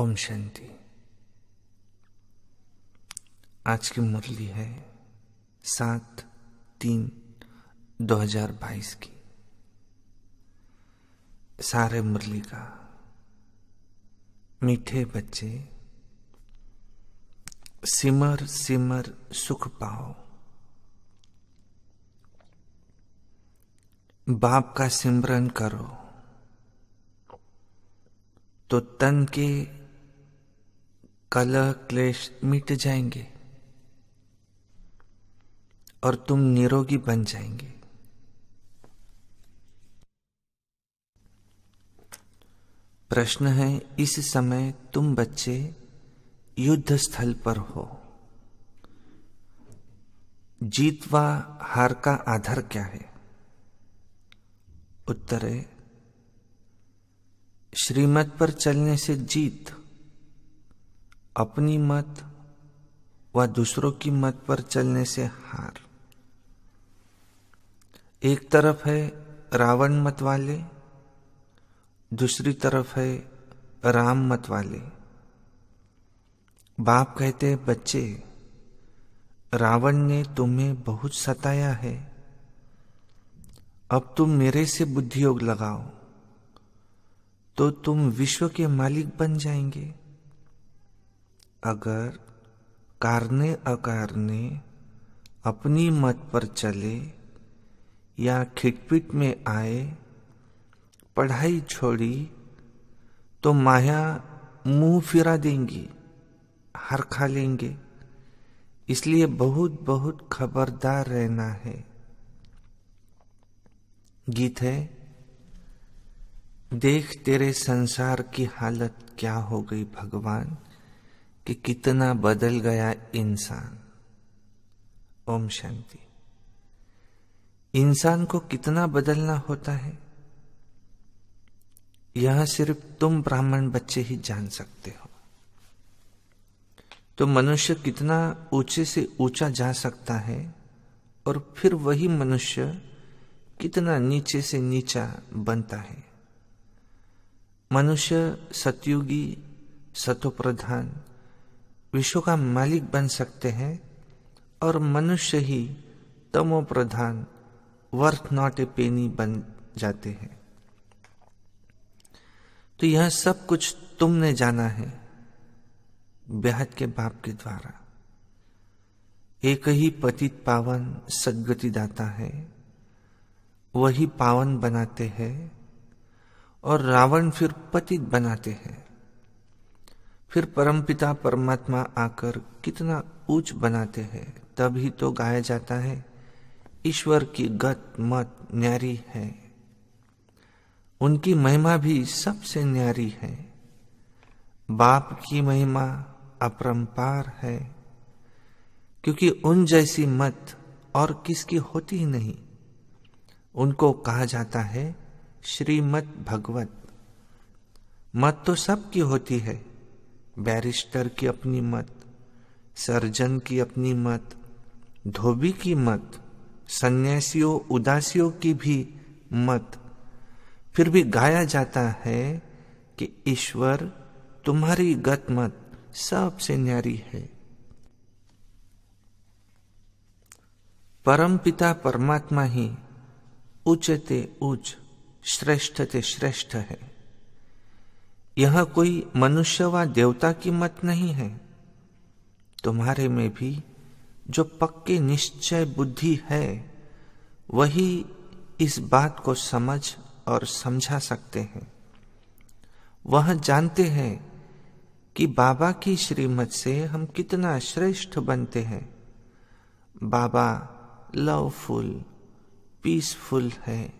ओम शांति। आज की मुरली है 7/3/2022 की। सारे मुरली का मीठे बच्चे सिमर सिमर सुख पाओ। बाप का सिमरन करो तो तन के कलह क्लेश मिट जाएंगे और तुम निरोगी बन जाएंगे। प्रश्न है, इस समय तुम बच्चे युद्ध स्थल पर हो। जीत व हार का आधार क्या है? उत्तर है, श्रीमत पर चलने से जीत, अपनी मत व दूसरों की मत पर चलने से हार। एक तरफ है रावण मत वाले, दूसरी तरफ है राम मत वाले। बाप कहते हैं, बच्चे, रावण ने तुम्हें बहुत सताया है, अब तुम मेरे से बुद्धि योग लगाओ तो तुम विश्व के मालिक बन जाएंगे। अगर कारने अकारने अपनी मत पर चले या खिटपिट में आए, पढ़ाई छोड़ी तो माया मुंह फिरा देंगी, हार खा लेंगे। इसलिए बहुत बहुत खबरदार रहना है। गीत है, देख तेरे संसार की हालत क्या हो गई भगवान, कि कितना बदल गया इंसान। ओम शांति। इंसान को कितना बदलना होता है, यह सिर्फ तुम ब्राह्मण बच्चे ही जान सकते हो। तो मनुष्य कितना ऊंचे से ऊंचा जा सकता है और फिर वही मनुष्य कितना नीचे से नीचा बनता है। मनुष्य सतयुगी सतोप्रधान विश्व का मालिक बन सकते हैं और मनुष्य ही तमो प्रधान वर्थ नॉट ए पेनी बन जाते हैं। तो यह सब कुछ तुमने जाना है बेहद के बाप के द्वारा। एक ही पतित पावन सद्गति दाता है, वही पावन बनाते हैं और रावण फिर पतित बनाते हैं। फिर परमपिता परमात्मा आकर कितना ऊंच बनाते हैं। तभी तो गाया जाता है, ईश्वर की गत मत न्यारी है। उनकी महिमा भी सबसे न्यारी है। बाप की महिमा अपरंपार है, क्योंकि उन जैसी मत और किसकी होती ही नहीं। उनको कहा जाता है श्रीमत भगवत। मत तो सबकी होती है, बैरिस्टर की अपनी मत, सर्जन की अपनी मत, धोबी की मत, सन्यासियों उदासियों की भी मत। फिर भी गाया जाता है कि ईश्वर तुम्हारी गत मत सबसे न्यारी है। परम पिता परमात्मा ही उच्चते उच्च श्रेष्ठते श्रेष्ठ है। यह कोई मनुष्य व देवता की मत नहीं है। तुम्हारे में भी जो पक्के निश्चय बुद्धि है, वही इस बात को समझ और समझा सकते हैं। वह जानते हैं कि बाबा की श्रीमत से हम कितना श्रेष्ठ बनते हैं। बाबा लवफुल पीसफुल है,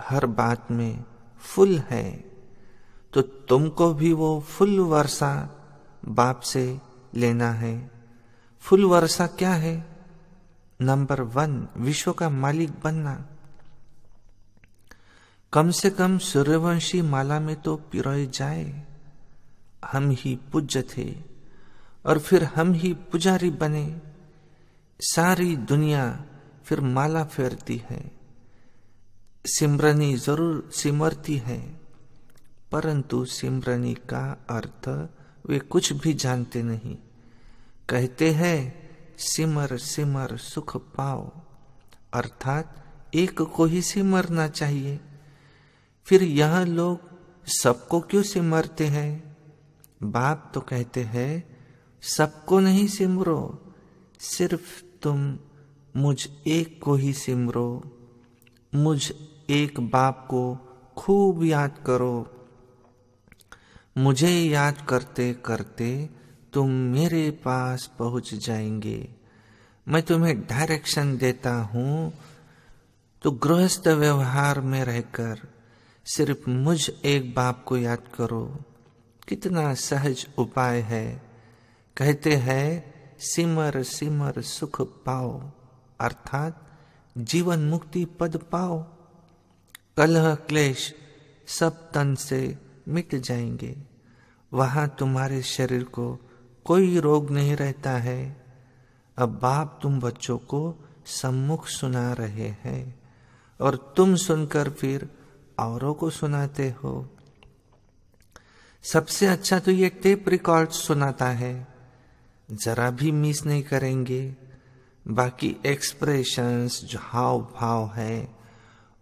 हर बात में फुल है। तो तुमको भी वो फुल वर्षा बाप से लेना है। फुल वर्षा क्या है? नंबर 1, विश्व का मालिक बनना। कम से कम सूर्यवंशी माला में तो पिरोए जाए, हम ही पूज्य थे और फिर हम ही पुजारी बने। सारी दुनिया फिर माला फेरती है, सिमरनी जरूर सिमरती है, परंतु सिमरनी का अर्थ वे कुछ भी जानते नहीं। कहते हैं सिमर सिमर सुख पाओ, अर्थात एक को ही सिमरना चाहिए। फिर यह लोग सबको क्यों सिमरते हैं? बाप तो कहते हैं सबको नहीं सिमरो, सिर्फ तुम मुझ एक को ही सिमरो। मुझ एक बाप को खूब याद करो। मुझे याद करते करते तुम मेरे पास पहुंच जाएंगे। मैं तुम्हें डायरेक्शन देता हूं, तो गृहस्थ व्यवहार में रहकर सिर्फ मुझ एक बाप को याद करो। कितना सहज उपाय है। कहते हैं सिमर सिमर सुख पाओ, अर्थात जीवन मुक्ति पद पाओ। कलह क्लेश सब तन से मिट जाएंगे। वहां तुम्हारे शरीर को कोई रोग नहीं रहता है। अब बाप तुम बच्चों को सम्मुख सुना रहे हैं और तुम सुनकर फिर औरों को सुनाते हो। सबसे अच्छा तो ये टेप रिकॉर्ड सुनाता है, जरा भी मिस नहीं करेंगे। बाकी एक्सप्रेशंस जो हाव भाव है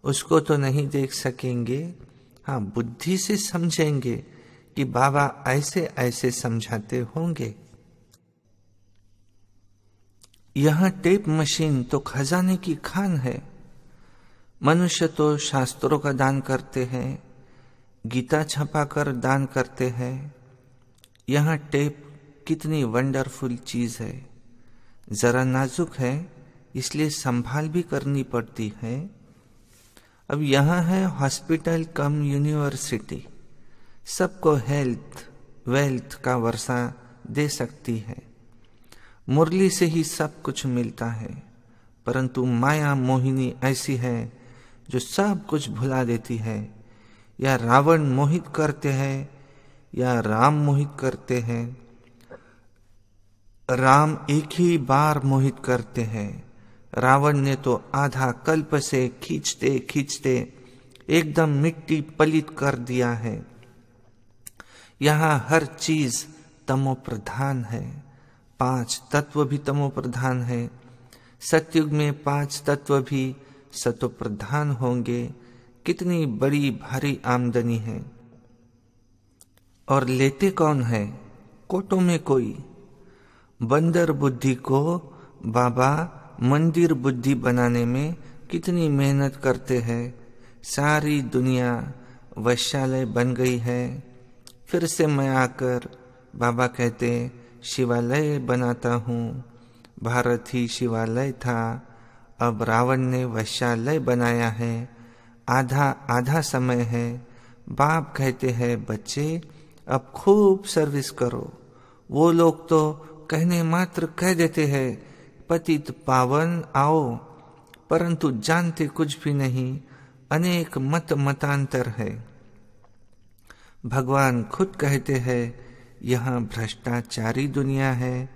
उसको तो नहीं देख सकेंगे। हाँ, बुद्धि से समझेंगे कि बाबा ऐसे ऐसे समझाते होंगे। यह टेप मशीन तो खजाने की खान है। मनुष्य तो शास्त्रों का दान करते हैं, गीता छपाकर दान करते हैं। यह टेप कितनी वंडरफुल चीज है। जरा नाजुक है, इसलिए संभाल भी करनी पड़ती है। अब यहाँ है हॉस्पिटल कम यूनिवर्सिटी, सबको हेल्थ वेल्थ का वर्षा दे सकती है। मुरली से ही सब कुछ मिलता है, परंतु माया मोहिनी ऐसी है जो सब कुछ भुला देती है। या रावण मोहित करते हैं या राम मोहित करते हैं। राम एक ही बार मोहित करते हैं। रावण ने तो आधा कल्प से खींचते खींचते एकदम मिट्टी पलित कर दिया है। यहाँ हर चीज तमो प्रधान है। 5 तत्व भी तमो प्रधान है। सतयुग में 5 तत्व भी सतो प्रधान होंगे। कितनी बड़ी भारी आमदनी है। और लेते कौन है? कोटों में कोई। बंदर बुद्धि को बाबा मंदिर बुद्धि बनाने में कितनी मेहनत करते हैं। सारी दुनिया वैश्यालय बन गई है। फिर से मैं आकर बाबा कहते शिवालय बनाता हूँ। भारत ही शिवालय था, अब रावण ने वैश्यालय बनाया है। आधा आधा समय है। बाप कहते हैं बच्चे अब खूब सर्विस करो। वो लोग तो कहने मात्र कह देते हैं पतित पावन आओ, परंतु जानते कुछ भी नहीं। अनेक मत मतांतर है। भगवान खुद कहते हैं यहाँ भ्रष्टाचारी दुनिया है।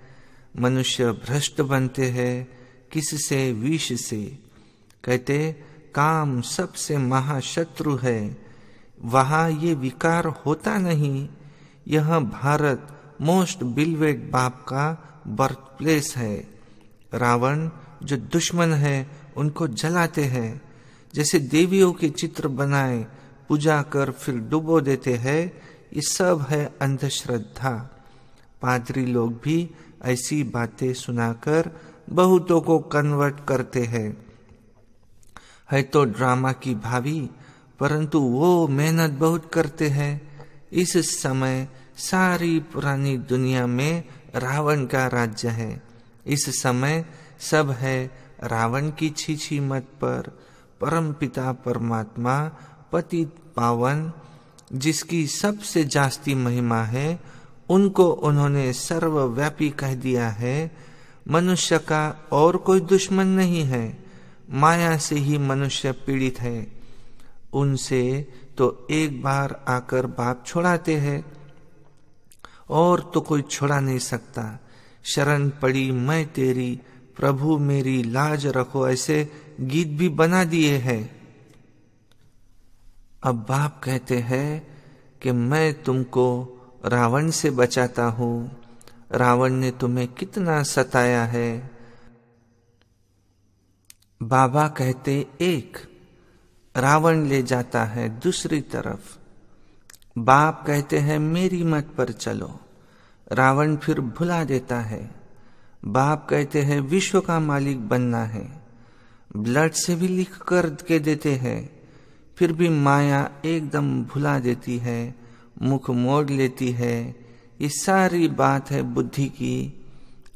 मनुष्य भ्रष्ट बनते हैं किससे? विष से। कहते काम सबसे महाशत्रु है। वहां ये विकार होता नहीं। यह भारत मोस्ट बिलवेड बाप का बर्थ प्लेस है। रावण जो दुश्मन है उनको जलाते हैं। जैसे देवियों के चित्र बनाए पूजा कर फिर डुबो देते हैं। ये सब है अंधश्रद्धा। पादरी लोग भी ऐसी बातें सुनाकर बहुतों को कन्वर्ट करते हैं। है तो ड्रामा की भावी, परंतु वो मेहनत बहुत करते हैं। इस समय सारी पुरानी दुनिया में रावण का राज्य है। इस समय सब है रावण की छीछी मत पर। परम पिता परमात्मा पतित पावन जिसकी सबसे जास्ती महिमा है, उनको उन्होंने सर्वव्यापी कह दिया है। मनुष्य का और कोई दुश्मन नहीं है। माया से ही मनुष्य पीड़ित है। उनसे तो एक बार आकर बाप छुड़ाते हैं और तो कोई छुड़ा नहीं सकता। शरण पड़ी मैं तेरी, प्रभु मेरी लाज रखो, ऐसे गीत भी बना दिए हैं। अब बाप कहते हैं कि मैं तुमको रावण से बचाता हूं। रावण ने तुम्हें कितना सताया है। बाबा कहते एक, रावण ले जाता है दूसरी तरफ। बाप कहते हैं मेरी मत पर चलो, रावण फिर भुला देता है। बाप कहते हैं विश्व का मालिक बनना है, ब्लड से भी लिख कर के देते हैं, फिर भी माया एकदम भुला देती है, मुख मोड़ लेती है। ये सारी बात है बुद्धि की।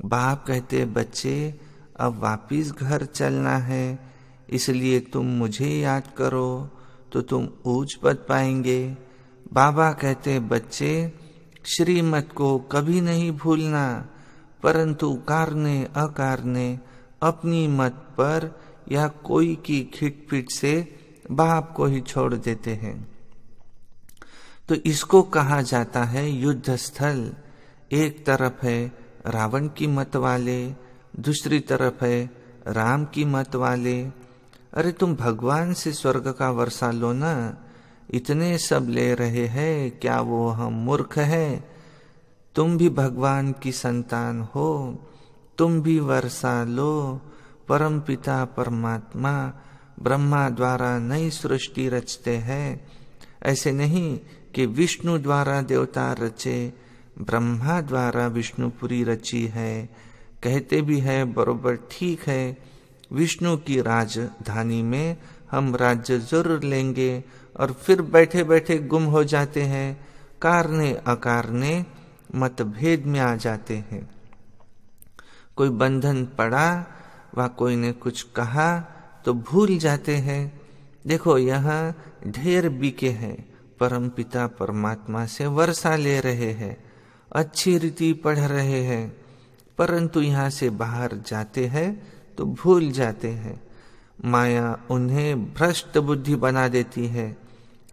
बाप कहते बच्चे अब वापिस घर चलना है, इसलिए तुम मुझे याद करो तो तुम ऊंच पद पाएंगे। बाबा कहते बच्चे श्रीमत को कभी नहीं भूलना, परंतु कारने अकारने अपनी मत पर या कोई की खिटपिट से बाप को ही छोड़ देते हैं। तो इसको कहा जाता है युद्ध स्थल। एक तरफ है रावण की मत वाले, दूसरी तरफ है राम की मत वाले। अरे तुम भगवान से स्वर्ग का वर्षा लो ना, इतने सब ले रहे हैं, क्या वो हम मूर्ख है? तुम भी भगवान की संतान हो, तुम भी वर्षा लो। परम पिता परमात्मा ब्रह्मा द्वारा नई सृष्टि रचते हैं। ऐसे नहीं कि विष्णु द्वारा देवता रचे, ब्रह्मा द्वारा विष्णुपुरी रची है। कहते भी है बरोबर ठीक है, विष्णु की राजधानी में हम राज्य जरूर लेंगे और फिर बैठे बैठे गुम हो जाते हैं, कारने अकारने मतभेद में आ जाते हैं। कोई बंधन पड़ा व कोई ने कुछ कहा तो भूल जाते हैं। देखो यहाँ ढेर बीके हैं, परम पिता परमात्मा से वर्षा ले रहे हैं, अच्छी रीति पढ़ रहे हैं, परंतु यहाँ से बाहर जाते हैं तो भूल जाते हैं। माया उन्हें भ्रष्ट बुद्धि बना देती है।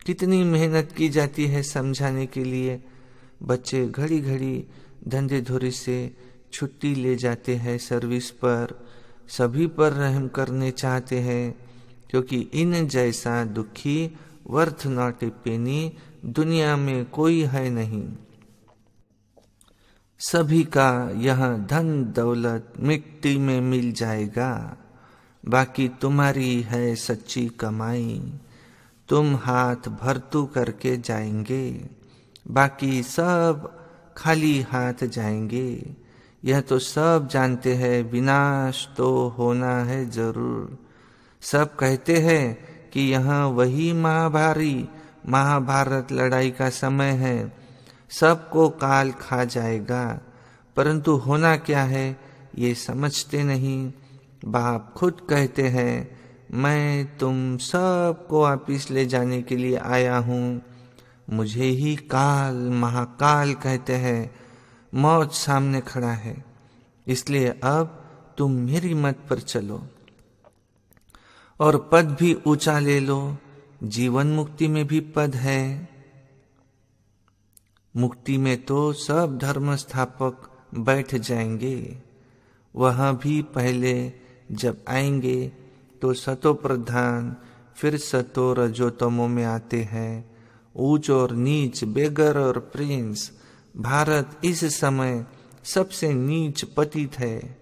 कितनी मेहनत की जाती है समझाने के लिए। बच्चे घड़ी घड़ी धंधे धोरी से छुट्टी ले जाते हैं सर्विस पर, सभी पर रहम करने चाहते हैं, क्योंकि इन जैसा दुखी वर्थ नॉट ए पेनी दुनिया में कोई है नहीं। सभी का यह धन दौलत मिट्टी में मिल जाएगा, बाकी तुम्हारी है सच्ची कमाई। तुम हाथ भरतू करके जाएंगे, बाकी सब खाली हाथ जाएंगे। यह तो सब जानते हैं, विनाश तो होना है जरूर। सब कहते हैं कि यहाँ वही महाभारत लड़ाई का समय है, सबको काल खा जाएगा, परंतु होना क्या है ये समझते नहीं। बाप खुद कहते हैं मैं तुम सबको वापिस ले जाने के लिए आया हूँ। मुझे ही काल महाकाल कहते हैं, मौत सामने खड़ा है, इसलिए अब तुम मेरी मत पर चलो और पद भी ऊंचा ले लो। जीवन मुक्ति में भी पद है। मुक्ति में तो सब धर्म स्थापक बैठ जाएंगे, वहां भी पहले जब आएंगे तो सतो प्रधान फिर सतो रजोतमो में आते हैं। ऊंच और नीच, बेगर और प्रिंस। भारत इस समय सबसे नीच पतित है,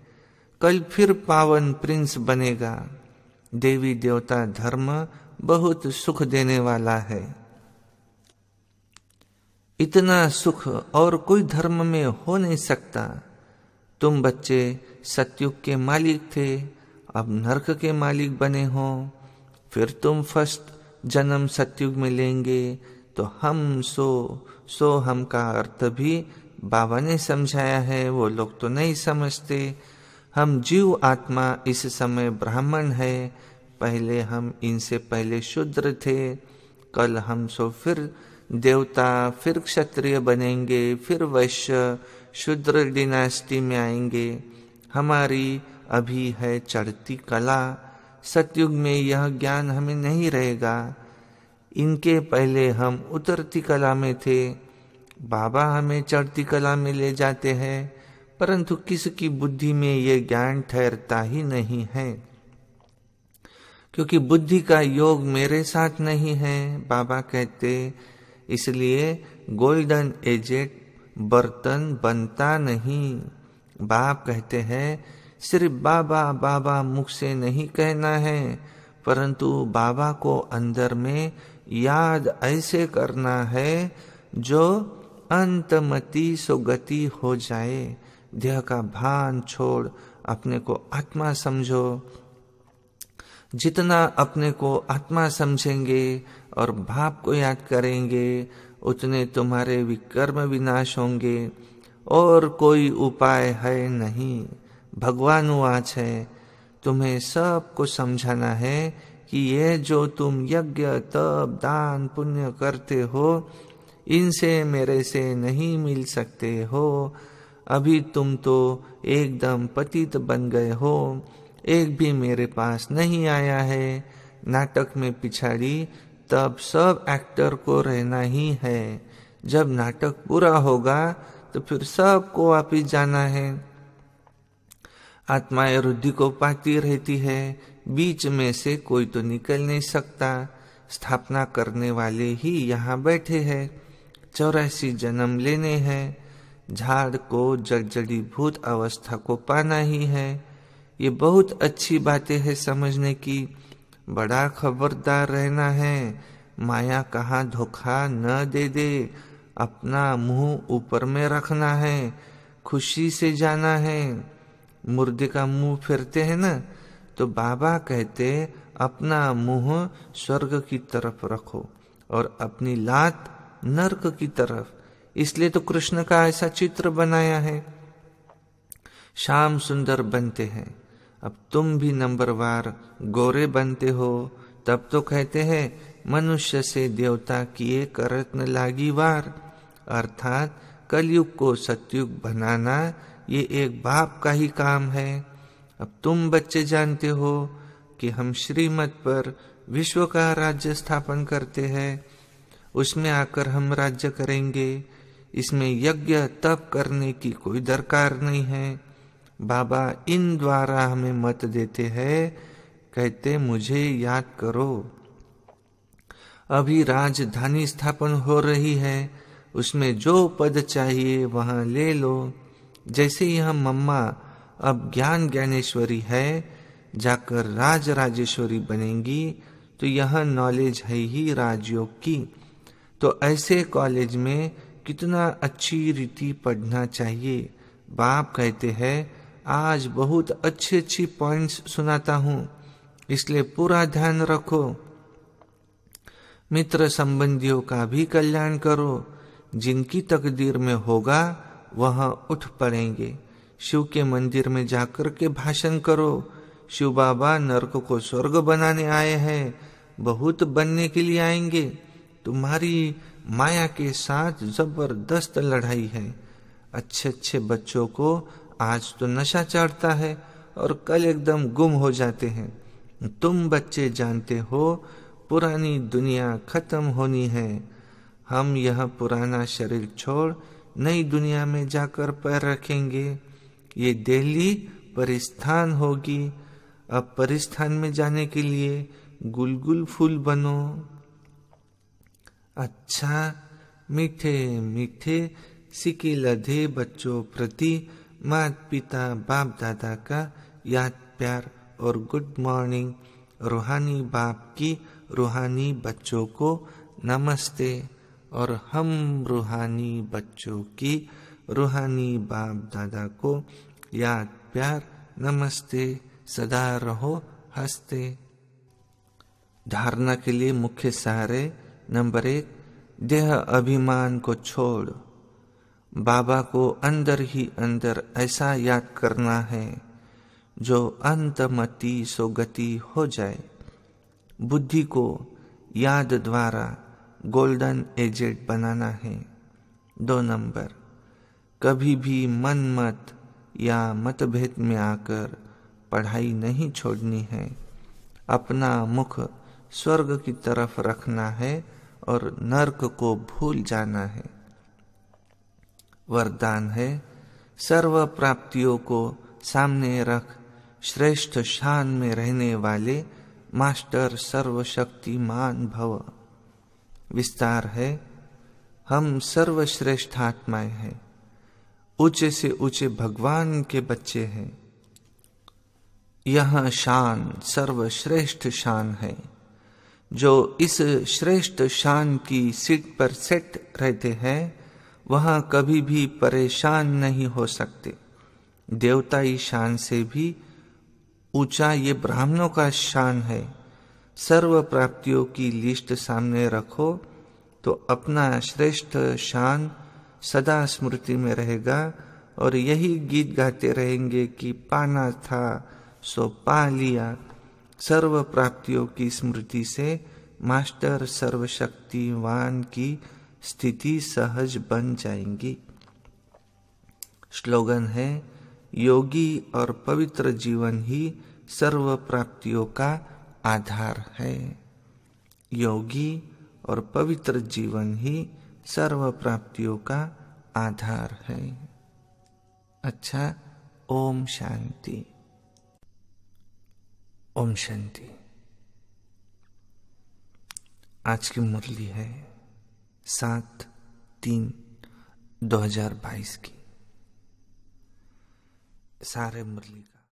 कल फिर पावन प्रिंस बनेगा। देवी देवता धर्म बहुत सुख देने वाला है। इतना सुख और कोई धर्म में हो नहीं सकता। तुम बच्चे सतयुग के मालिक थे, अब नरक के मालिक बने हो। फिर तुम फर्स्ट जन्म सतयुग में लेंगे तो हम सो हम का अर्थ भी बाबा ने समझाया है, वो लोग तो नहीं समझते। हम जीव आत्मा इस समय ब्राह्मण है, पहले हम इनसे पहले शूद्र थे, कल हम सो फिर देवता, फिर क्षत्रिय बनेंगे, फिर वैश्य शूद्र डिनास्टी में आएंगे। हमारी अभी है चढ़ती कला, सतयुग में यह ज्ञान हमें नहीं रहेगा। इनके पहले हम उतरती कला में थे, बाबा हमें चढ़ती कला में ले जाते हैं, परंतु किसकी बुद्धि में ये ज्ञान ठहरता ही नहीं है, क्योंकि बुद्धि का योग मेरे साथ नहीं है। बाबा कहते इसलिए गोल्डन एजेड बर्तन बनता नहीं। बाप कहते हैं सिर्फ बाबा बाबा मुख से नहीं कहना है, परंतु बाबा को अंदर में याद ऐसे करना है जो अंतमति सुगति हो जाए। देह का भान छोड़ अपने को आत्मा समझो। जितना अपने को आत्मा समझेंगे और भाव को याद करेंगे, उतने तुम्हारे विकर्म विनाश होंगे। और कोई उपाय है नहीं। भगवान वाच है, तुम्हें सबको समझाना है कि ये जो तुम यज्ञ तप दान पुण्य करते हो, इनसे मेरे से नहीं मिल सकते हो। अभी तुम तो एकदम पतित बन गए हो, एक भी मेरे पास नहीं आया है। नाटक में पिछाड़ी तब सब एक्टर को रहना ही है। जब नाटक पूरा होगा तो फिर सबको वापिस जाना है। आत्माएं रुद्धि को पाती रहती है, बीच में से कोई तो निकल नहीं सकता। स्थापना करने वाले ही यहाँ बैठे हैं। 84 जन्म लेने हैं। झाड़ को जड़जड़ीभूत अवस्था को पाना ही है। ये बहुत अच्छी बातें हैं समझने की। बड़ा खबरदार रहना है, माया कहाँ धोखा न दे दे। अपना मुंह ऊपर में रखना है, खुशी से जाना है। मुर्दे का मुंह फेरते हैं ना, तो बाबा कहते अपना मुंह स्वर्ग की तरफ रखो और अपनी लात नरक की तरफ। इसलिए तो कृष्ण का ऐसा चित्र बनाया है। श्याम सुंदर बनते हैं। अब तुम भी नंबरवार गोरे बनते हो, तब तो कहते हैं मनुष्य से देवता किए करत न लागी वार। अर्थात कलयुग को सतयुग बनाना ये एक बाप का ही काम है। अब तुम बच्चे जानते हो कि हम श्रीमत पर विश्व का राज्य स्थापन करते हैं। उसमें आकर हम राज्य करेंगे। इसमें यज्ञ तप करने की कोई दरकार नहीं है। बाबा इन द्वारा हमें मत देते हैं, कहते मुझे याद करो। अभी राजधानी स्थापन हो रही है, उसमें जो पद चाहिए वहां ले लो। जैसे यह मम्मा अब ज्ञान ज्ञानेश्वरी है, जाकर राज राजेश्वरी बनेंगी, तो यह नॉलेज है ही राजयोग की। तो ऐसे कॉलेज में कितना अच्छी रीति पढ़ना चाहिए। बाप कहते हैं आज बहुत अच्छी पॉइंट्स सुनाता हूँ, इसलिए पूरा ध्यान रखो। मित्र संबंधियों का भी कल्याण करो। जिनकी तकदीर में होगा वह उठ पड़ेंगे। शिव के मंदिर में जाकर के भाषण करो। शिव बाबा नरक को स्वर्ग बनाने आए हैं, बहुत बनने के लिए आएंगे। तुम्हारी माया के साथ जबरदस्त लड़ाई है। अच्छे बच्चों को आज तो नशा चढ़ता है और कल एकदम गुम हो जाते हैं। तुम बच्चे जानते हो पुरानी दुनिया खत्म होनी है। हम यह पुराना शरीर छोड़ नई दुनिया में जाकर पैर रखेंगे। ये दिल्ली परिस्थान होगी। अब परिस्थान में जाने के लिए गुलगुल फूल बनो। अच्छा मीठे मीठे सिके लधे बच्चों प्रति माता पिता बाप दादा का याद प्यार और गुड मॉर्निंग। रूहानी बाप की रूहानी बच्चों को नमस्ते और हम रूहानी बच्चों की रूहानी बाप दादा को याद प्यार नमस्ते। सदा रहो हंसते। धारणा के लिए मुख्य सहारे। नंबर 1, देह अभिमान को छोड़ बाबा को अंदर ही अंदर ऐसा याद करना है जो अंतमति सोगति हो जाए। बुद्धि को याद द्वारा गोल्डन एजेड बनाना है। 2 नंबर, कभी भी मन मत या मतभेद में आकर पढ़ाई नहीं छोड़नी है। अपना मुख स्वर्ग की तरफ रखना है और नरक को भूल जाना है। वरदान है, सर्व प्राप्तियों को सामने रख श्रेष्ठ शान में रहने वाले मास्टर सर्वशक्तिमान भव। विस्तार है, हम सर्वश्रेष्ठ आत्माएं हैं, ऊंचे से ऊंचे भगवान के बच्चे हैं। यह शान सर्वश्रेष्ठ शान है। जो इस श्रेष्ठ शान की सीट पर सेट रहते हैं वहां कभी भी परेशान नहीं हो सकते। देवताई शान से भी ऊंचा ये ब्राह्मणों का शान है। सर्व प्राप्तियों की लिस्ट सामने रखो तो अपना श्रेष्ठ शान सदा स्मृति में रहेगा और यही गीत गाते रहेंगे कि पाना था सो पा लिया। सर्व प्राप्तियों की स्मृति से मास्टर सर्वशक्तिवान की स्थिति सहज बन जाएंगी। स्लोगन है, योगी और पवित्र जीवन ही सर्व प्राप्तियों का आधार है। योगी और पवित्र जीवन ही सर्व प्राप्तियों का आधार है। अच्छा, ओम शांति। ओम शांति। आज की मुरली है 7/3/2022 की। सारे मुरली का